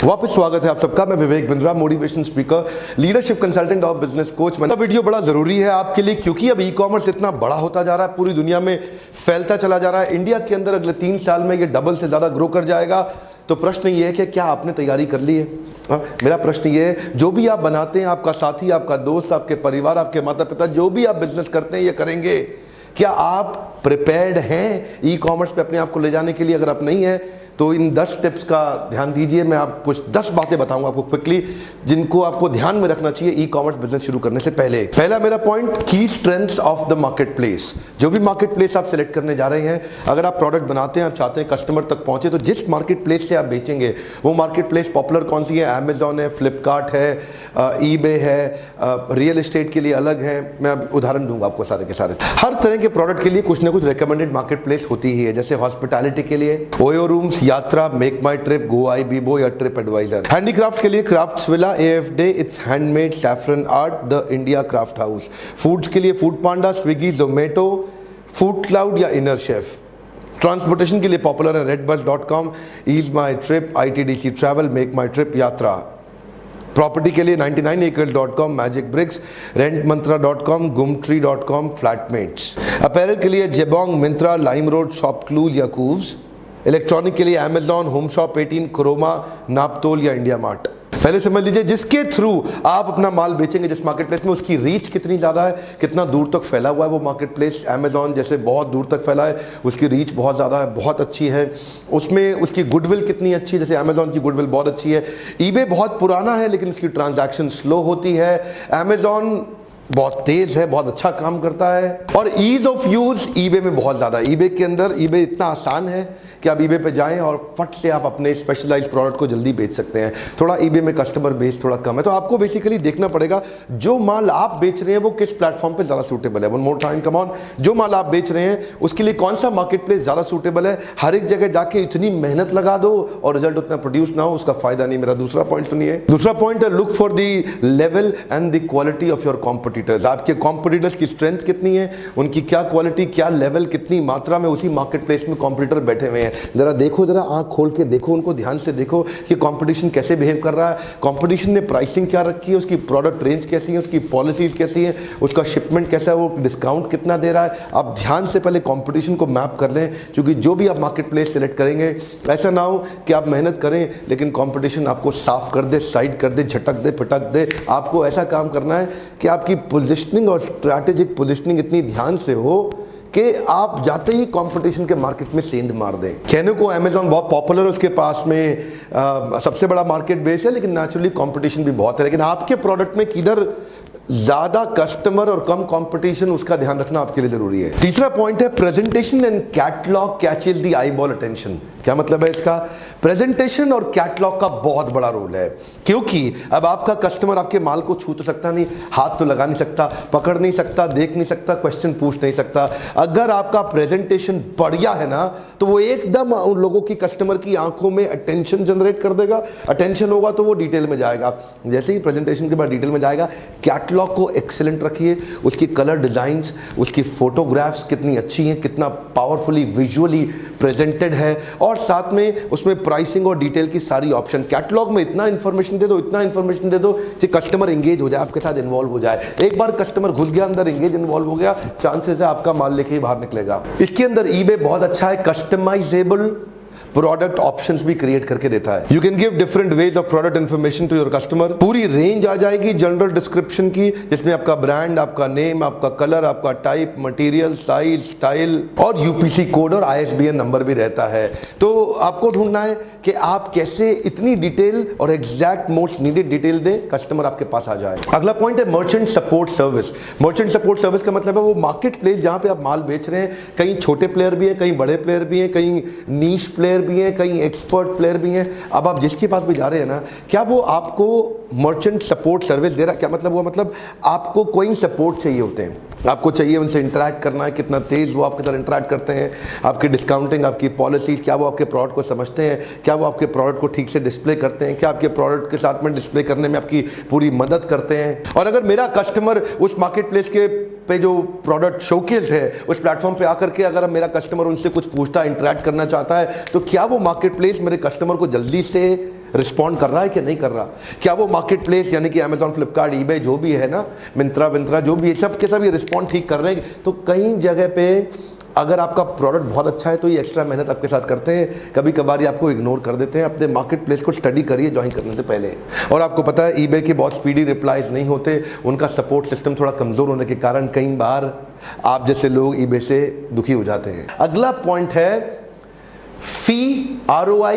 वापस स्वागत है आप सबका। मैं Vivek Bindra, motivation speaker, leadership consultant और बिजनेस कोच। मेरा वीडियो बड़ा जरूरी है आपके लिए क्योंकि अब ई कॉमर्स इतना बड़ा होता जा रहा है, पूरी दुनिया में फैलता चला जा रहा है। इंडिया के अंदर अगले 3 साल में ये डबल से ज़्यादा ग्रो कर जाएगा। तो प्रश्न ये है कि क्या आपने तैयारी कर ली है? मेरा प्रश्न ये है, जो भी आप बनाते हैं, आपका साथी, आपका दोस्त, आपके परिवार, आपके माता पिता, जो भी आप बिजनेस करते हैं, ये करेंगे, क्या आप प्रिपेयर्ड हैं ई कॉमर्स पे अपने आप को ले जाने के लिए? अगर आप नहीं हैं तो इन 10 टिप्स का ध्यान दीजिए। मैं आप कुछ 10 बातें बताऊंगा आपको क्विकली, जिनको आपको ध्यान में रखना चाहिए ई कॉमर्स बिजनेस शुरू करने से पहले। पहला मेरा पॉइंट, की strengths of the market place. जो भी मार्केट प्लेस आप सिलेक्ट करने जा रहे हैं, अगर आप प्रोडक्ट बनाते हैं, आप चाहते हैं कस्टमर तक पहुंचे, तो जिस मार्केट प्लेस से आप बेचेंगे वो मार्केट प्लेस पॉपुलर कौन सी है? अमेजॉन है, फ्लिपकार्ट है, ईबे है, रियल एस्टेट के लिए अलग है। मैं अब उदाहरण दूंगा आपको सारे के सारे। हर तरह के प्रोडक्ट के लिए कुछ ना कुछ रिकमेंडेड मार्केट प्लेस होती ही है। जैसे हॉस्पिटैलिटी के लिए OYO rooms, Yatra, make my trip, Goibibo या ट्रिप एडवाइजर। हैंडीक्राफ्ट के लिए क्राफ्ट्सविला, एएफडे, it's handmade, saffron art, the India craft house. Foods के लिए food panda, Swiggy, Zomato, food cloud या इनर शेफ। ट्रांसपोर्टेशन के लिए पॉपुलर है redbus.com, ease my trip, ITDC travel, make my trip, Yatra. Property के लिए 99acres.com, मैजिक ब्रिक्स, रेंटमंत्रा.com, गुमट्री.com, फ्लैटमेट्स। अपैरल के लिए Jabong, Myntra, lime road, ShopClues या कूव्स। इलेक्ट्रॉनिक के लिए अमेजॉन, होम शॉप 18, क्रोमा, नापतोल या इंडिया मार्ट। पहले समझ लीजिए जिसके थ्रू आप अपना माल बेचेंगे, जिस मार्केट प्लेस में, उसकी रीच कितनी ज़्यादा है, कितना दूर तक फैला हुआ है वो मार्केट प्लेस। अमेजॉन जैसे बहुत दूर तक फैला है, उसकी रीच बहुत ज़्यादा है, बहुत अच्छी है। उसमें उसकी गुडविल कितनी अच्छी है, जैसे अमेजॉन की गुडविल बहुत अच्छी है। ईबे बहुत पुराना है लेकिन उसकी ट्रांजैक्शन स्लो होती है। अमेजॉन बहुत तेज है, बहुत अच्छा काम करता है। और ईज ऑफ यूज ईबे में बहुत ज़्यादा। ईबे के अंदर ईबे इतना आसान है कि आप ईबे पे जाएं और फट से आप अपने स्पेशलाइज्ड प्रोडक्ट को जल्दी बेच सकते हैं। थोड़ा ईबे में कस्टमर बेस थोड़ा कम है, तो आपको बेसिकली देखना पड़ेगा जो माल आप बेच रहे हैं वो किस प्लेटफॉर्म पे ज़्यादा सूटेबल है। One more time come on, जो माल आप बेच रहे हैं उसके लिए कौन सा मार्केट प्लेस ज़्यादा सूटेबल है। हर एक जगह जाके इतनी मेहनत लगा दो और रिजल्ट उतना प्रोड्यूस ना हो, उसका फायदा नहीं। मेरा दूसरा पॉइंट सुनिए। दूसरा पॉइंट है, look for the level and the quality of your competitors. आपके कॉम्पिटिटर्स की स्ट्रेंथ कितनी है, उनकी क्या क्वालिटी, क्या लेवल, कितनी मात्रा में उसी मार्केट प्लेस में कॉम्पिटिटर बैठे हुए हैं। जरा देखो, जरा आंख खोल के देखो, उनको ध्यान से देखो कि कंपटीशन कैसे बिहेव कर रहा है। कंपटीशन ने प्राइसिंग क्या रखी है, उसकी प्रोडक्ट रेंज कैसी है, उसकी पॉलिसीज कैसी है, उसका शिपमेंट कैसा है, वो डिस्काउंट कितना दे रहा है। आप ध्यान से पहले कंपटीशन को मैप कर लें, क्योंकि जो भी आप मार्केट प्लेस सेलेक्ट करेंगे, ऐसा ना हो कि आप मेहनत करें लेकिन कंपटीशन आपको साफ कर दे, साइड कर दे, झटक दे, फटक दे। आपको ऐसा काम करना है कि आपकी पोजिशनिंग और स्ट्रैटेजिक पोजिशनिंग इतनी ध्यान से हो कि आप जाते ही कंपटीशन के मार्केट में सेंध मार दें। कहने को अमेजॉन बहुत पॉपुलर है, उसके पास में सबसे बड़ा मार्केट बेस है, लेकिन नेचुरली कंपटीशन भी बहुत है। लेकिन आपके प्रोडक्ट में किधर ज़्यादा कस्टमर और कम कंपटीशन, उसका ध्यान रखना आपके लिए जरूरी है। तीसरा पॉइंट है, presentation and catalogue catches the eye ball attention. क्या मतलब है इसका? प्रेजेंटेशन और कैटलॉग का बहुत बड़ा रोल है, क्योंकि अब आपका कस्टमर आपके माल को छू तो सकता नहीं, हाथ तो लगा नहीं सकता, पकड़ नहीं सकता, देख नहीं सकता, क्वेश्चन पूछ नहीं सकता। अगर आपका प्रेजेंटेशन बढ़िया है ना, तो वो एकदम उन लोगों की, कस्टमर की आंखों में अटेंशन जनरेट कर देगा। अटेंशन होगा तो वो डिटेल में जाएगा। जैसे ही प्रेजेंटेशन के बाद डिटेल में जाएगा, कैटलॉग को एक्सेलेंट रखिए, उसकी कलर डिजाइंस, उसकी फोटोग्राफ्स कितनी अच्छी हैं, कितना पावरफुली विजुअली प्रेजेंटेड है, और साथ में उसमें प्राइसिंग और डिटेल की सारी ऑप्शन। कैटलॉग में इतना इंफॉर्मेशन दे दो, इतना इंफॉर्मेशन दे दो कि कस्टमर एंगेज हो जाए, आपके साथ इन्वॉल्व हो जाए। एक बार कस्टमर घुस गया अंदर, एंगेज इन्वॉल्व हो गया, चांसेस है आपका माल लेके ही बाहर निकलेगा। इसके अंदर ईबे बहुत अच्छा है, कस्टमाइजेबल प्रोडक्ट ऑप्शंस भी क्रिएट करके देता है। You can give different ways of product information to your customer. पूरी रेंज आ जाएगी जनरल डिस्क्रिप्शन की, जिसमें आपका ब्रांड, आपका नेम, आपका कलर, आपका टाइप, मटेरियल, साइज, स्टाइल और यूपीसी कोड और आईएसबीएन नंबर भी रहता है। तो आपको ढूंढना है कि आप कैसे इतनी डिटेल और एग्जैक्ट मोस्ट नीडेड डिटेल दें, कस्टमर आपके पास आ जाए। अगला पॉइंट है merchant support service. Merchant support service का मतलब है वो मार्केट प्लेस जहां पे आप माल बेच रहे हैं। कहीं छोटे प्लेयर भी हैं, कहीं बड़े प्लेयर भी हैं, कहीं नीश प्लेयर भी हैं, कहीं एक्सपर्ट प्लेयर भी हैं। अब आप जिसके पास भी जा रहे हैं ना, क्या वो आपको मर्चेंट सपोर्ट सर्विस दे रहा है? क्या मतलब हुआ? मतलब आपको कोई सपोर्ट चाहिए होते हैं, आपको चाहिए उनसे इंटरेक्ट करना है, कितना तेज़ वो आपके साथ इंटरेक्ट करते हैं, आपकी डिस्काउंटिंग, आपकी पॉलिसी, क्या वो आपके प्रोडक्ट को समझते हैं, क्या वो आपके प्रोडक्ट को ठीक से डिस्प्ले करते हैं, क्या आपके प्रोडक्ट के साथ में डिस्प्ले करने में आपकी पूरी मदद करते हैं। और अगर मेरा कस्टमर उस मार्केट प्लेस के पे जो प्रोडक्ट शोकेस्ड है, उस प्लेटफॉर्म पे आकर के अगर मेरा कस्टमर उनसे कुछ पूछता है, इंटरेक्ट करना चाहता है, तो क्या वो मार्केट प्लेस मेरे कस्टमर को जल्दी से रिस्पॉन्ड कर रहा है कि नहीं कर रहा? क्या वो मार्केट प्लेस यानी कि अमेजॉन, फ्लिपकार्ट, ईबे जो भी है ना, मिंत्रा जो भी है, सब के सब ये रिस्पॉन्ड ठीक कर रहे हैं? तो कई जगह पे अगर आपका प्रोडक्ट बहुत अच्छा है तो ये एक्स्ट्रा मेहनत आपके साथ करते हैं, कभी कभार ये आपको इग्नोर कर देते हैं। अपने मार्केट प्लेस को स्टडी करिए ज्वाइन करने से पहले। और आपको पता है ईबे के बहुत स्पीडी रिप्लाईज नहीं होते, उनका सपोर्ट सिस्टम थोड़ा कमज़ोर होने के कारण कई बार आप जैसे लोग ईबे से दुखी हो जाते हैं। अगला पॉइंट है फी, ROI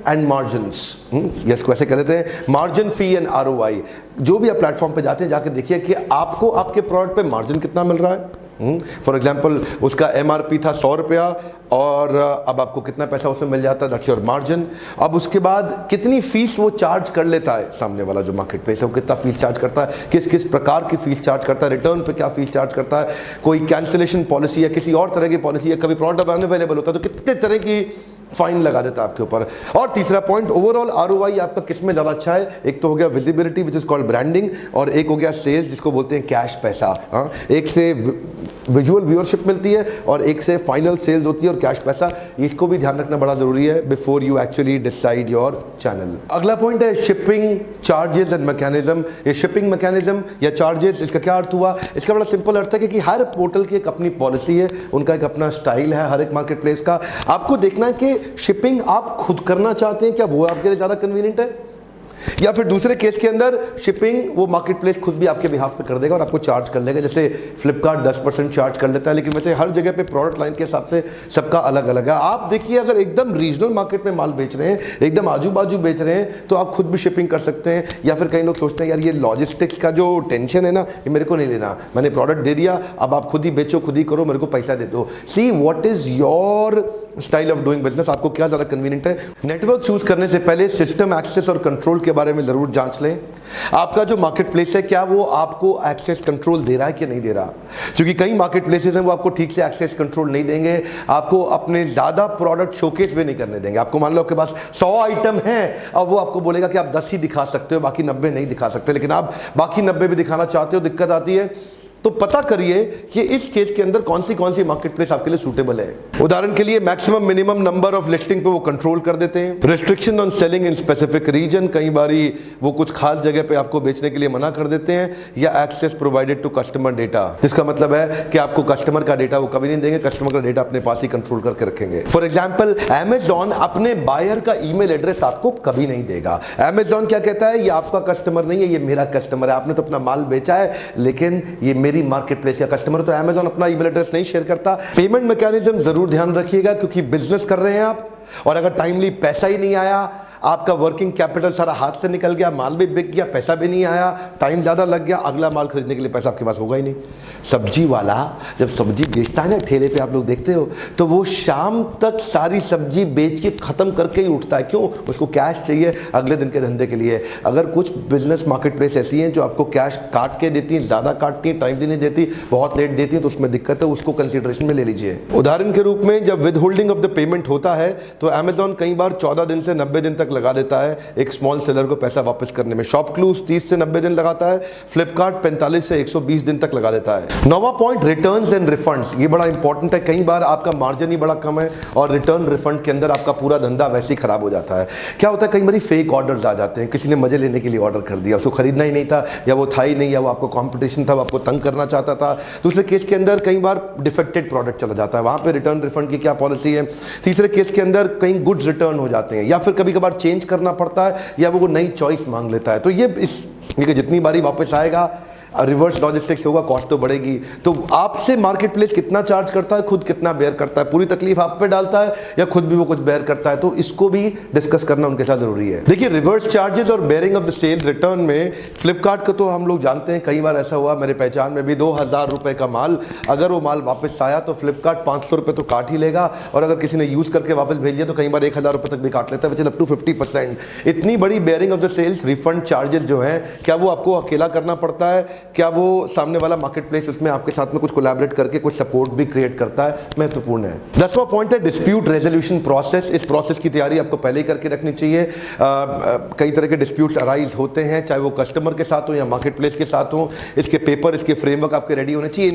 एंड मार्जिन्स। इसको ऐसे कह लेते हैं, मार्जिन, फी एंड ROI। जो भी आप प्लेटफॉर्म पे जाते हैं जाके देखिए कि आपको आपके प्रोडक्ट पे मार्जिन कितना मिल रहा है। फॉर एग्जाम्पल उसका MRP था 100 रुपया और अब आपको कितना पैसा उसमें मिल जाता है, दैट्स योर मार्जिन। अब उसके बाद कितनी फीस वो चार्ज कर लेता है, सामने वाला जो मार्केट प्लेस है वो कितना फीस चार्ज करता है, किस किस प्रकार की फीस चार्ज करता है, रिटर्न पे क्या फीस चार्ज करता है, कोई कैंसिलेशन पॉलिसी या किसी और तरह की पॉलिसी है, कभी प्रोडक्ट अवेलेबल होता है तो कितने तरह की फाइन लगा देता है आपके ऊपर। और तीसरा पॉइंट, ओवरऑल ROI आपका किस में ज़्यादा अच्छा है? एक तो हो गया visibility which is called branding, और एक हो गया सेल्स जिसको बोलते हैं कैश पैसा। हाँ, एक से विजुअल व्यूअरशिप मिलती है और एक से फाइनल सेल्स होती है और कैश पैसा। इसको भी ध्यान रखना बड़ा जरूरी है before you actually decide your channel. अगला पॉइंट है शिपिंग चार्जेस एंड मैकेनिज्म। ये शिपिंग मैकेनिज्म या चार्जेस, इसका क्या अर्थ हुआ? इसका बड़ा सिंपल अर्थ है कि हर पोर्टल की एक अपनी पॉलिसी है, उनका एक अपना स्टाइल है हर एक मार्केट प्लेस का। आपको देखना है कि शिपिंग आप खुद करना चाहते हैं, क्या वो आपके लिए ज्यादा कन्वीनियंट है, या फिर दूसरे केस के अंदर शिपिंग वो मार्केट प्लेस खुद भी आपके बिहाफ पे कर देगा और आपको चार्ज कर लेगा। जैसे फ्लिपकार्ट 10% चार्ज कर लेता है, लेकिन वैसे हर जगह पे प्रोडक्ट लाइन के हिसाब से सबका अलग अलग है। आप देखिए अगर एकदम रीजनल मार्केट में माल बेच रहे हैं, एकदम आजू बाजू बेच रहे हैं, तो आप खुद भी शिपिंग कर सकते हैं। या फिर कई लोग सोचते हैं यार ये लॉजिस्टिक्स का जो टेंशन है ना, ये मेरे को नहीं लेना, मैंने प्रोडक्ट दे दिया, अब आप खुद ही बेचो, खुद ही करो, मेरे को पैसा दे दो। See what is your style of doing business, आपको क्या ज़्यादा कन्वीनियंट है। नेटवर्क चूज करने से पहले सिस्टम एक्सेस और कंट्रोल के बारे में ज़रूर जांच लें। आपका जो मार्केट प्लेस है क्या वो आपको एक्सेस कंट्रोल दे रहा है कि नहीं दे रहा, क्योंकि कई मार्केट प्लेसेस हैं वो आपको ठीक से एक्सेस कंट्रोल नहीं देंगे, आपको अपने ज़्यादा प्रोडक्ट शोकेस भी नहीं करने देंगे। आपको मान लो आपके पास 100 आइटम हैं, अब वो आपको बोलेगा कि आप 10 ही दिखा सकते हो, बाकी 90 नहीं दिखा सकते, लेकिन आप बाकी 90 भी दिखाना चाहते हो, दिक्कत आती है। तो पता करिए कि इस केस के अंदर कौन सी मार्केट प्लेस आपके लिए सूटेबल है। उदाहरण के लिए maximum minimum number of listing पे वो कंट्रोल कर देते हैं। Restriction on selling in specific region, कई बारी वो कुछ खास जगह पे आपको बेचने के लिए मना कर देते हैं। या access provided to customer data, जिसका मतलब है कि आपको कस्टमर का डेटा वो कभी नहीं देंगे, कस्टमर का डेटा अपने पास ही कंट्रोल करके रखेंगे। फॉर एग्जाम्पल अमेजॉन अपने बायर का ईमेल एड्रेस आपको कभी नहीं देगा। अमेजॉन क्या कहता है, ये आपका कस्टमर नहीं है, ये मेरा कस्टमर है, आपने तो अपना माल बेचा है लेकिन ये मेरी मार्केट प्लेस या कस्टमर। तो अमेजॉन अपना ईमेल एड्रेस नहीं शेयर करता। पेमेंट मैकेनिज्म जरूर ध्यान रखिएगा, क्योंकि बिजनेस कर रहे हैं आप, और अगर टाइमली पैसा ही नहीं आया, आपका वर्किंग कैपिटल सारा हाथ से निकल गया, माल भी बिक गया, पैसा भी नहीं आया, टाइम ज़्यादा लग गया, अगला माल खरीदने के लिए पैसा आपके पास होगा ही नहीं। सब्जी वाला जब सब्जी बेचता है ना ठेले पे, आप लोग देखते हो, तो वो शाम तक सारी सब्जी बेच के ख़त्म करके ही उठता है। क्यों? उसको कैश चाहिए अगले दिन के धंधे के लिए। अगर कुछ बिजनेस मार्केट प्लेस ऐसी हैं जो आपको कैश काट के देती हैं, ज़्यादा काटती हैं, टाइम भी नहीं देती, बहुत लेट देती हैं, तो उसमें दिक्कत है, उसको कंसिडरेशन में ले लीजिए। उदाहरण के रूप में जब with holding of the payment होता है तो अमेजॉन कई बार 14 दिन से 90 दिन तक लगा देता है एक स्मॉल सेलर को पैसा वापस करने में। शॉपक्लूज 30 से 90 दिन लगाता है, फ्लिपकार्ट 45 से 120 दिन तक लगा देता है। नौवां पॉइंट, रिटर्न्स एंड रिफंड। ये बड़ा इंपॉर्टेंट है। कई बार आपका मार्जिन ही बड़ा कम है और रिटर्न रिफंड के अंदर आपका पूरा धंधा वैसे ही खराब हो जाता है। क्या होता है, कई बार फेक ऑर्डर्स आ जाते हैं, किसी ने मजे लेने के लिए ऑर्डर कर दिया, उसको खरीदना ही नहीं था, या वो था ही नहीं, या वो आपको कॉम्पिटिशन था, वो आपको तंग करना चाहता था। दूसरे केस के अंदर कई बार डिफेक्टेड प्रोडक्ट चला जाता है, वहां पे रिटर्न रिफंड की क्या पॉलिसी है। तीसरे केस के अंदर कई गुड्स रिटर्न हो जाते हैं, या फिर कभी कभार चेंज करना पड़ता है, या वो नई चॉइस मांग लेता है। तो ये जितनी बारी वापस आएगा रिवर्स लॉजिस्टिक्स होगा, कॉस्ट तो बढ़ेगी। तो आपसे मार्केट प्लेस कितना चार्ज करता है, खुद कितना बेयर करता है, पूरी तकलीफ आप पे डालता है या खुद भी वो कुछ बेयर करता है, तो इसको भी डिस्कस करना उनके साथ जरूरी है। देखिए रिवर्स चार्जेस और bearing of the cell return में फ्लिपकार्ट का तो हम लोग जानते हैं, कई बार ऐसा हुआ मेरे पहचान में भी, 2000 रुपए का माल, अगर वो माल वापस आया तो फ्लिपकार्ट 500 रुपए तो काट ही लेगा, और अगर किसी ने यूज करके वापस भेज दिया तो कई बार 1000 रुपए तक भी काट लेता है, विच इज अप टू 50%। इतनी बड़ी bearing of the sales refund charges जो है, क्या वो आपको अकेला करना पड़ता है, क्या वो सामने वाला मार्केट प्लेस उसमें आपके साथ में कुछ कोलैबोरेट करके कुछ सपोर्ट भी क्रिएट करता है, महत्वपूर्ण है। 10वां पॉइंट है डिस्प्यूट रेजोल्यूशन प्रोसेस। इस प्रोसेस की तैयारी आपको पहले ही करके रखनी चाहिए। कई तरह के डिस्प्यूट अराइज होते हैं, चाहे वो कस्टमर के साथ हो या मार्केट प्लेस के साथ हो, इसके पेपर, इसके फ्रेमवर्क आपके रेडी होने चाहिए।